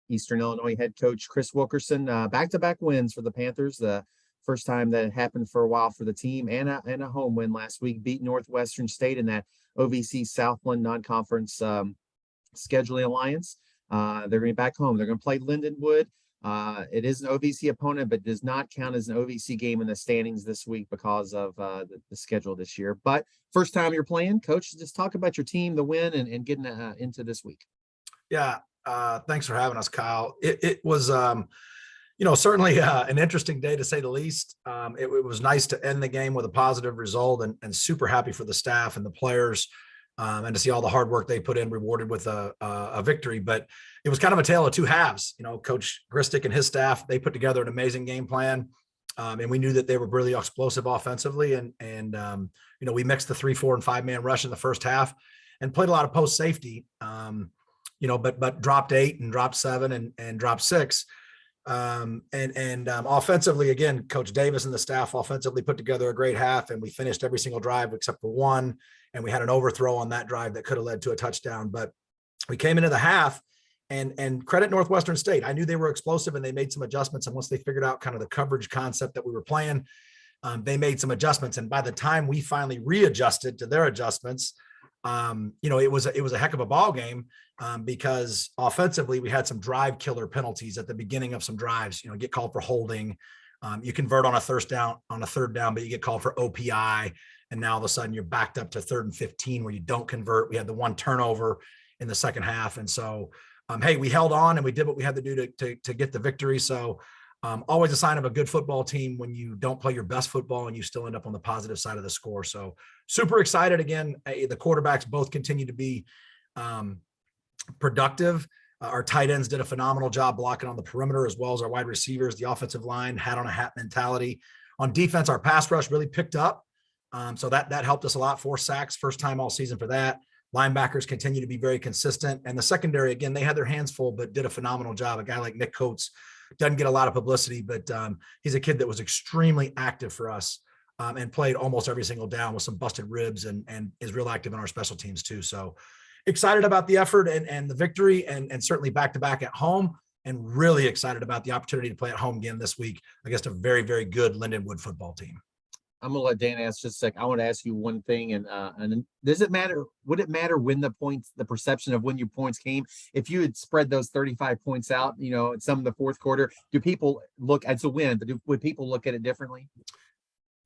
Eastern Illinois head coach Chris Wilkerson. Back-to-back wins for the Panthers. The first time that it happened for a while for the team, and a home win last week. Beat Northwestern State in that OVC Southland non-conference scheduling alliance. They're going to be back home. They're going to play Lindenwood. It is an OVC opponent, but does not count as an OVC game in the standings this week because of the schedule this year. But first time you're playing, Coach, just talk about your team, the win, and getting into this week. Yeah, thanks for having us, Kyle. It was, certainly an interesting day to say the least. It was nice to end the game with a positive result, and super happy for the staff and the players. And to see all the hard work they put in rewarded with a victory. But it was kind of a tale of two halves. Coach Gristick and his staff, they put together an amazing game plan. And we knew that they were really explosive offensively. And we mixed the 3, 4, and 5-man rush in the first half and played a lot of post safety, but dropped 8 and dropped 7 and dropped 6. Offensively, again, Coach Davis and the staff offensively put together a great half, and we finished every single drive except for one. And we had an overthrow on that drive that could have led to a touchdown, but we came into the half and credit Northwestern State. I knew they were explosive and they made some adjustments. And once they figured out kind of the coverage concept that we were playing, they made some adjustments. And by the time we finally readjusted to their adjustments, it was a heck of a ball game because offensively we had some drive killer penalties at the beginning of some drives. Get called for holding. You convert on a third down, but you get called for OPI. And now all of a sudden you're backed up to 3rd and 15 where you don't convert. We had the one turnover in the second half. And so, hey, we held on and we did what we had to do to get the victory. So always a sign of a good football team when you don't play your best football and you still end up on the positive side of the score. So super excited again. The quarterbacks both continue to be productive. Our tight ends did a phenomenal job blocking on the perimeter, as well as our wide receivers. The offensive line hat on a hat mentality. On defense, our pass rush really picked up. So that helped us a lot. 4 sacks, first time all season for that. Linebackers continue to be very consistent. And the secondary, again, they had their hands full, but did a phenomenal job. A guy like Nick Coates doesn't get a lot of publicity, but he's a kid that was extremely active for us and played almost every single down with some busted ribs and is real active in our special teams too. So excited about the effort and the victory and certainly back-to-back at home, and really excited about the opportunity to play at home again this week against a very, very good Lindenwood football team. I'm gonna let Dan ask just a sec. I want to ask you one thing, and does it matter? Would it matter when the perception of when your points came? If you had spread those 35 points out, some of the fourth quarter, do people look? It's a win, but would people look at it differently?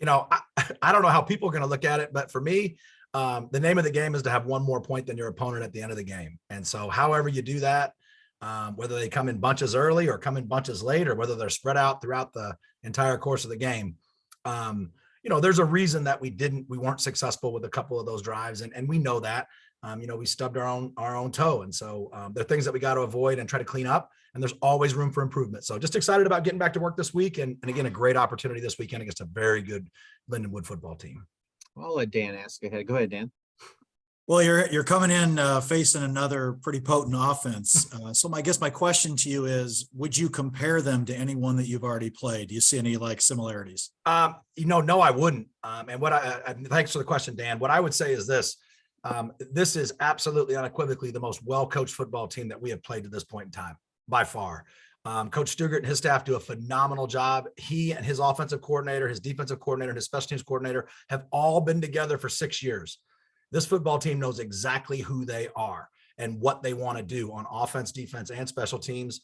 I don't know how people are going to look at it, but for me, the name of the game is to have one more point than your opponent at the end of the game. And so, however you do that, whether they come in bunches early or come in bunches late, or whether they're spread out throughout the entire course of the game. There's a reason that we weren't successful with a couple of those drives. And we know that, we stubbed our own toe. And so there are things that we got to avoid and try to clean up, and there's always room for improvement. So just excited about getting back to work this week. And again, a great opportunity this weekend against a very good Lindenwood football team. Well, I'll let Dan ask ahead. Go ahead, Dan. Well, you're coming in facing another pretty potent offense. So I guess my question to you is, would you compare them to anyone that you've already played? Do you see any similarities? No, I wouldn't. And thanks for the question, Dan. What I would say is this. This is absolutely unequivocally the most well-coached football team that we have played to this point in time, by far. Coach Stugart and his staff do a phenomenal job. He and his offensive coordinator, his defensive coordinator, and his special teams coordinator have all been together for 6 years. This football team knows exactly who they are and what they want to do on offense, defense, and special teams.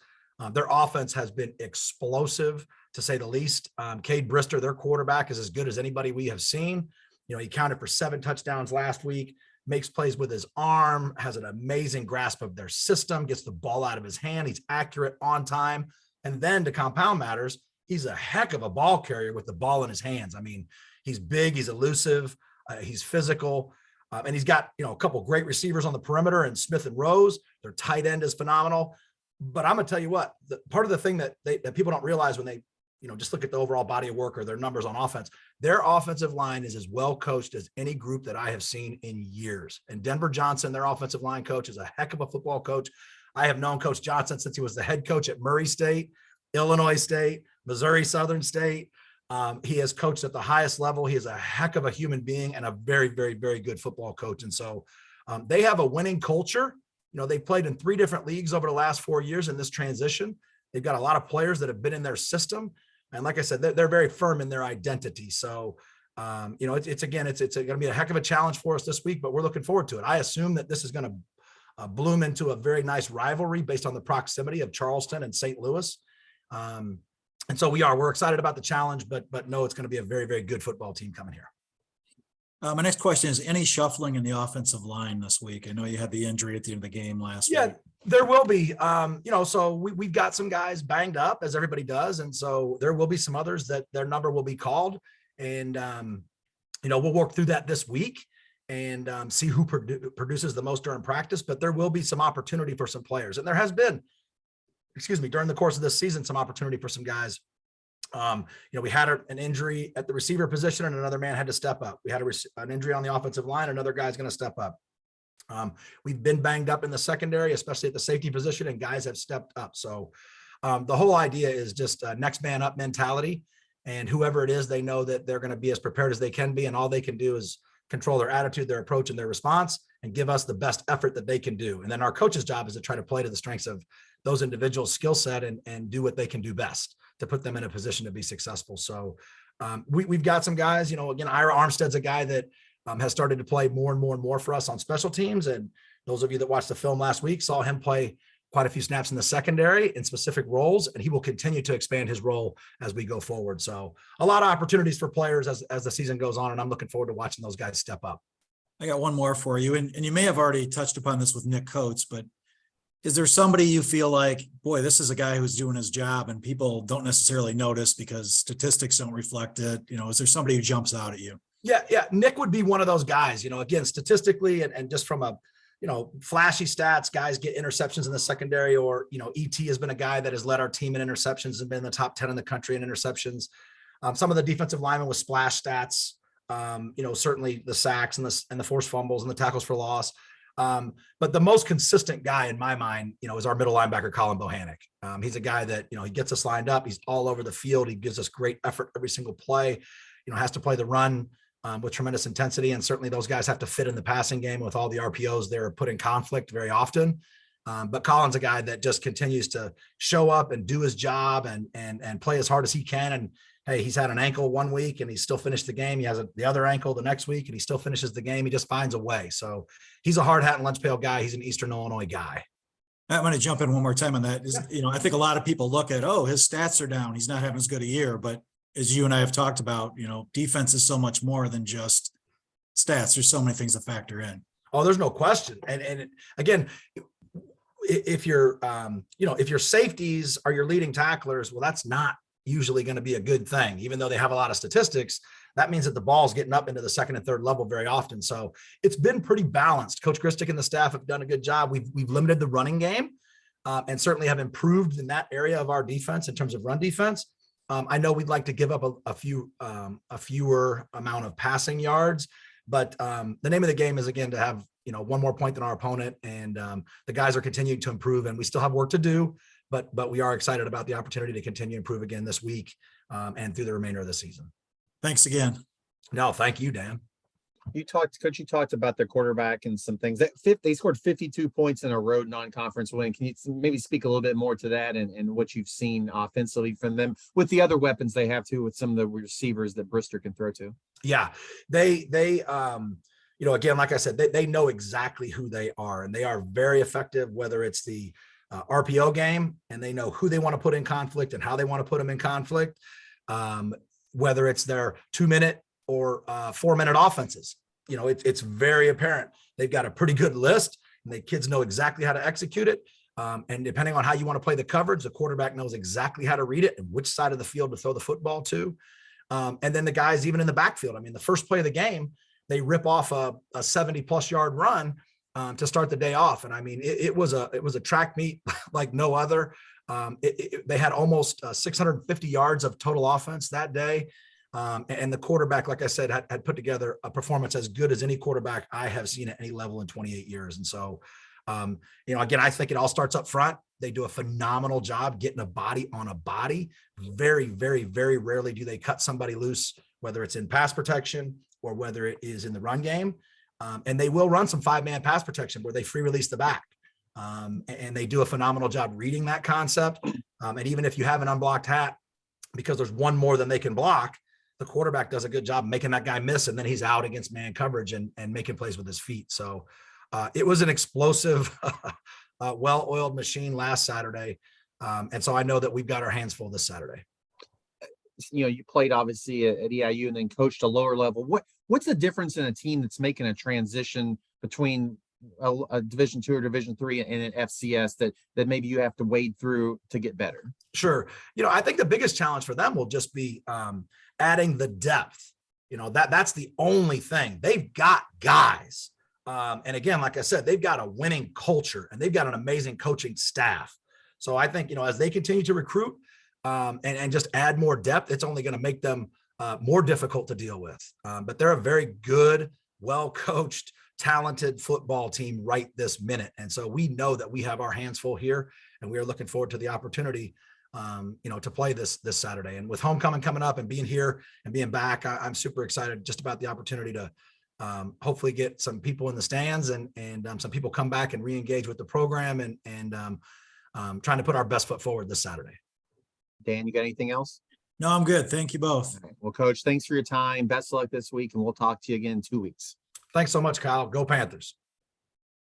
Their offense has been explosive, to say the least. Cade Brister, their quarterback, is as good as anybody we have seen. He counted for 7 touchdowns last week, makes plays with his arm, has an amazing grasp of their system, gets the ball out of his hand. He's accurate on time. And then to compound matters, he's a heck of a ball carrier with the ball in his hands. I mean, he's big, he's elusive, he's physical. And he's got, a couple of great receivers on the perimeter, and Smith and Rose. Their tight end is phenomenal. But I'm going to tell you what, part of the thing that people don't realize when they, just look at the overall body of work or their numbers on offense, their offensive line is as well coached as any group that I have seen in years. And Denver Johnson, their offensive line coach, is a heck of a football coach. I have known Coach Johnson since he was the head coach at Murray State, Illinois State, Missouri Southern State. He has coached at the highest level. He is a heck of a human being and a very, very, very good football coach. And so they have a winning culture. they've played in 3 different leagues over the last 4 years in this transition. They've got a lot of players that have been in their system. And like I said, they're very firm in their identity. So, it's going to be a heck of a challenge for us this week, but we're looking forward to it. I assume that this is going to bloom into a very nice rivalry based on the proximity of Charleston and St. Louis. And so we're excited about the challenge, but no, it's going to be a very, very good football team coming here. My next question is, any shuffling in the offensive line this week? I know you had the injury at the end of the game last week. Yeah, there will be, so we've got some guys banged up, as everybody does. And so there will be some others that their number will be called. And, we'll work through that this week and see who produces the most during practice. But there will be some opportunity for some players. And there has been, during the course of this season, some opportunity for some guys. We had an injury at the receiver position and another man had to step up. We had an injury on the offensive line. Another guy's going to step up. We've been banged up in the secondary, especially at the safety position, and guys have stepped up. So the whole idea is just a next man up mentality, and whoever it is, they know that they're going to be as prepared as they can be. And all they can do is control their attitude, their approach, and their response, and give us the best effort that they can do. And then our coach's job is to try to play to the strengths of those individuals' skill set and do what they can do best to put them in a position to be successful. So we've got some guys, again, Ira Armstead's a guy that has started to play more and more for us on special teams. And those of you that watched the film last week saw him play quite a few snaps in the secondary in specific roles, and he will continue to expand his role as we go forward. So a lot of opportunities for players as the season goes on, and I'm looking forward to watching those guys step up. I got one more for you, and you may have already touched upon this with Nick Coates, but is there somebody you feel like, boy, this is a guy who's doing his job and people don't necessarily notice because statistics don't reflect it? Is there somebody who jumps out at you? Yeah. Nick would be one of those guys, again, statistically and just from a, flashy stats, guys get interceptions in the secondary, or, ET has been a guy that has led our team in interceptions and been in the top 10 in the country in interceptions. Some of the defensive linemen with splash stats, certainly the sacks and the forced fumbles and the tackles for loss. But the most consistent guy in my mind, is our middle linebacker, Colin Bohannic. He's a guy that, he gets us lined up. He's all over the field. He gives us great effort every single play, has to play the run with tremendous intensity. And certainly those guys have to fit in the passing game with all the RPOs they're put in conflict very often. But Colin's a guy that just continues to show up and do his job and play as hard as he can. And hey, he's had an ankle one week and he still finished the game. He has the other ankle the next week and he still finishes the game. He just finds a way. So he's a hard hat and lunch pail guy. He's an Eastern Illinois guy. I'm going to jump in one more time on that. I think a lot of people look at, his stats are down, he's not having as good a year. But as you and I have talked about, defense is so much more than just stats. There's so many things to factor in. Oh, there's no question. And again, if your safeties are your leading tacklers, well, that's not usually going to be a good thing. Even though they have a lot of statistics, that means that the ball's getting up into the second and third level very often. So it's been pretty balanced. Coach Christic and the staff have done a good job. We've limited the running game and certainly have improved in that area of our defense in terms of run defense. I know we'd like to give up a fewer amount of passing yards, but the name of the game is, again, to have, one more point than our opponent. And the guys are continuing to improve, and we still have work to do, but we are excited about the opportunity to continue to improve again this week and through the remainder of the season. Thanks again. No, thank you, Dan. Coach, you talked about their quarterback and some things that they scored 52 points in a road non-conference win. Can you maybe speak a little bit more to that and what you've seen offensively from them with the other weapons they have too, with some of the receivers that Brister can throw to? Yeah, they again, like I said, they know exactly who they are, and they are very effective, whether it's the RPO game, and they know who they want to put in conflict and how they want to put them in conflict, whether it's their 2-minute or 4-minute offenses. It's very apparent. They've got a pretty good list, and the kids know exactly how to execute it. And depending on how you want to play the coverage, the quarterback knows exactly how to read it and which side of the field to throw the football to. And then the guys, even in the backfield, the first play of the game, they rip off a 70+ yard run to start the day off. And it was a track meet like no other. They had almost 650 yards of total offense that day. And the quarterback, like I said, had put together a performance as good as any quarterback I have seen at any level in 28 years. And so, again, I think it all starts up front. They do a phenomenal job getting a body on a body. Very, very, very rarely do they cut somebody loose, whether it's in pass protection or whether it is in the run game. And they will run some 5-man pass protection where they free release the back. And they do a phenomenal job reading that concept. And even if you have an unblocked hat, because there's one more than they can block, the quarterback does a good job making that guy miss, and then he's out against man coverage and making plays with his feet. So it was an explosive, well-oiled machine last Saturday. And so I know that we've got our hands full this Saturday. You played obviously at EIU and then coached a lower level. What's the difference in a team that's making a transition between a Division II or Division III and an FCS that maybe you have to wade through to get better? Sure. I think the biggest challenge for them will just be adding the depth. That's the only thing. They've got guys. And again, like I said, they've got a winning culture and they've got an amazing coaching staff. So I think, as they continue to recruit and just add more depth, it's only going to make them more difficult to deal with. But they're a very good, well-coached, talented football team right this minute. And so we know that we have our hands full here, and we are looking forward to the opportunity, to play this Saturday. And with homecoming coming up and being here and being back, I'm super excited just about the opportunity to hopefully get some people in the stands and some people come back and re-engage with the program and trying to put our best foot forward this Saturday. Dan, you got anything else? No, I'm good. Thank you both. Right. Well, Coach, thanks for your time. Best of luck this week, and we'll talk to you again in 2 weeks. Thanks so much, Kyle. Go Panthers.